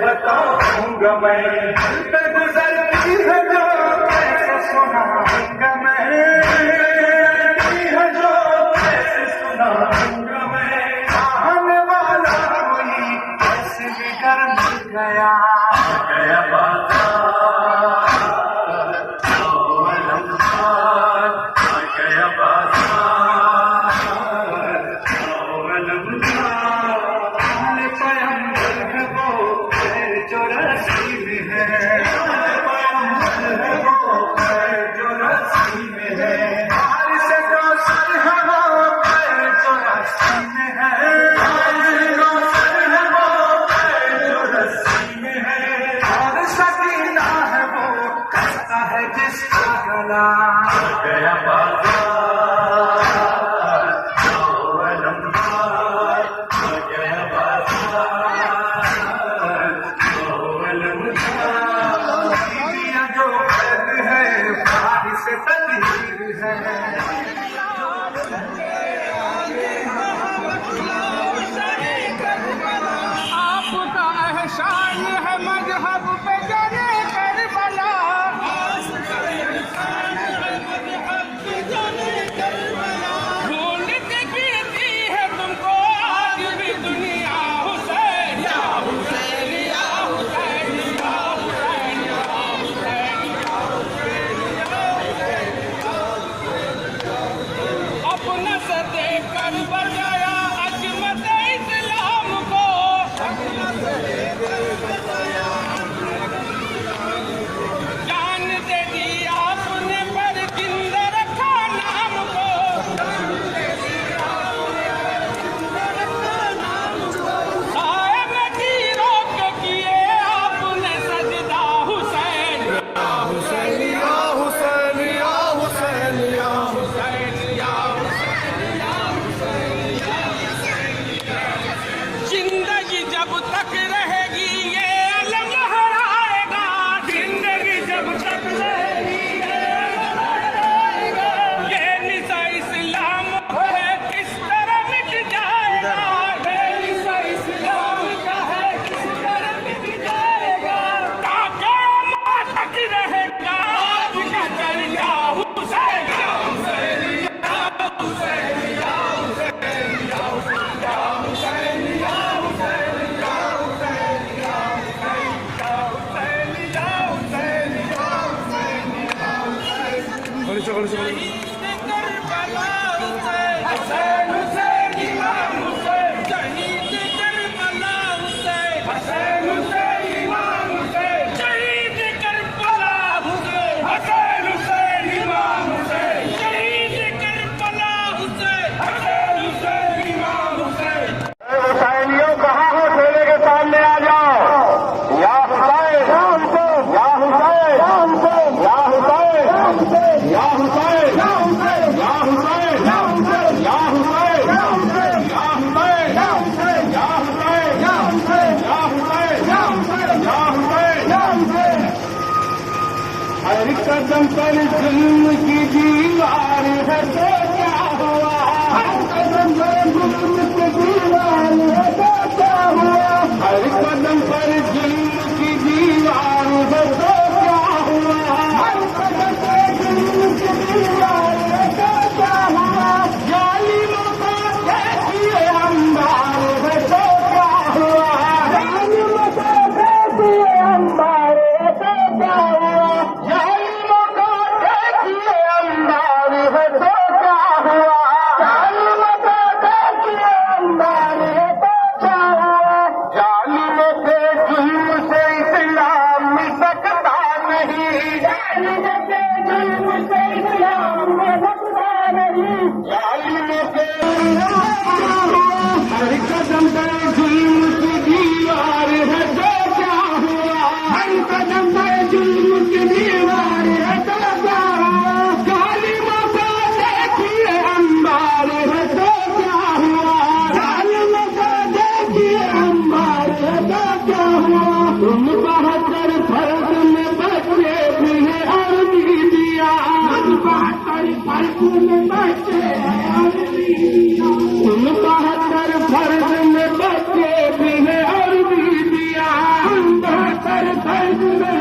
बताऊंगा मैं गुजरती है जो कैसे सुनाऊंगा मैं जो कैसे सुनाऊंगा मैं चाहने वाला कोई कैसे बिगड़ गया या हुसैन कदम पर जुल्म की दीवार है तो क्या हुआ, हर कदम पर जुल्म की दीवार है तो क्या हुआ, हर कदम पर जुल्म की दीवार है तो क्या हुआ, हर कदम पर जुल्म की दीवार है तो क्या हुआ, जालिमों को देखिए अंबार है तो क्या हुआ, जालिमों को देखिए अंबार है तो क्या हुआ, जालिमों को देखिए अंबार है तो क्या हुआ, जालिमों को देखिए अंबार है तो क्या हुआ, जालिमों के जुल्म से इस्लाम मिल सकता नहीं, जालिमों के जुल्म से इस्लाम मिल सकता नहीं, जालिमों के हर कदम पर जुल्म की दीवार है तो क्या हुआ, हर कदम पर जुल्म की दीवार है तो क्या हुआ, जालिमों को देखिए अंबार है तो क्या हुआ, जालिमों को देखिए अंबार है तो क्या हुआ, तुम 72 फर्ज में बचे भी हैं और बीतिया, 72 फर्ज में बचे हैं और बीतिया, तुम 72 फर्ज में बचे भी हैं और बीतिया, 72 फर्ज में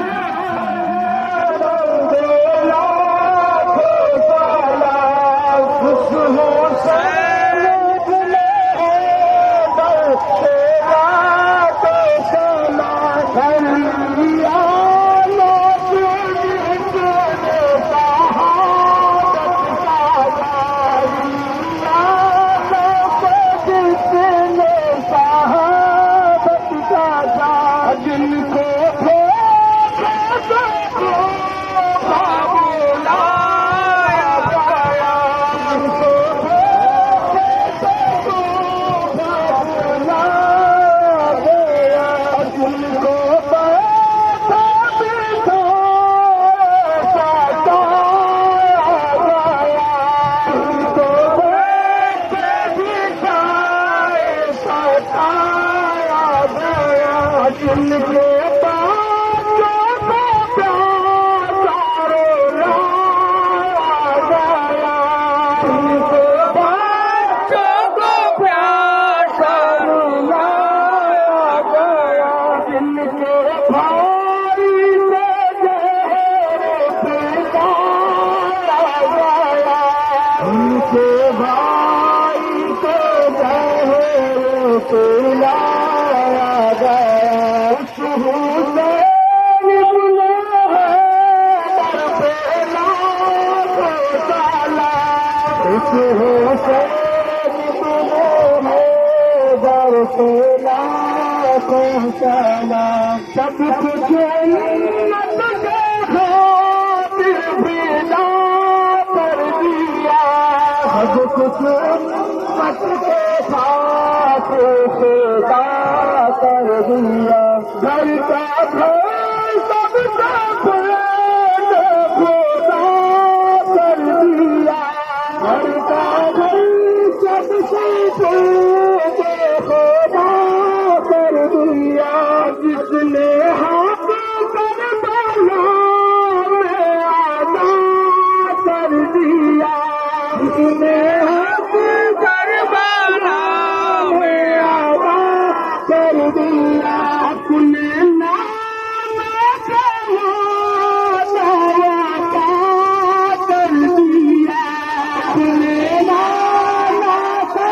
सब कुछ उम्मत के खातिर फिदा कर दिया, सब कुछ उम्मत के खातिर फिदा कर दिया, घर का घर सबका पेट खुदा कर दिया, घर का घर सबसे पेट खुदा कर दिया, जिसने हाथ करबला में आज़ाद कर दिया, जिसने हाथ करबला में आज़ाद कर दिया, अपने नाम से वादा कर दिया, अपने नाम से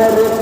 हर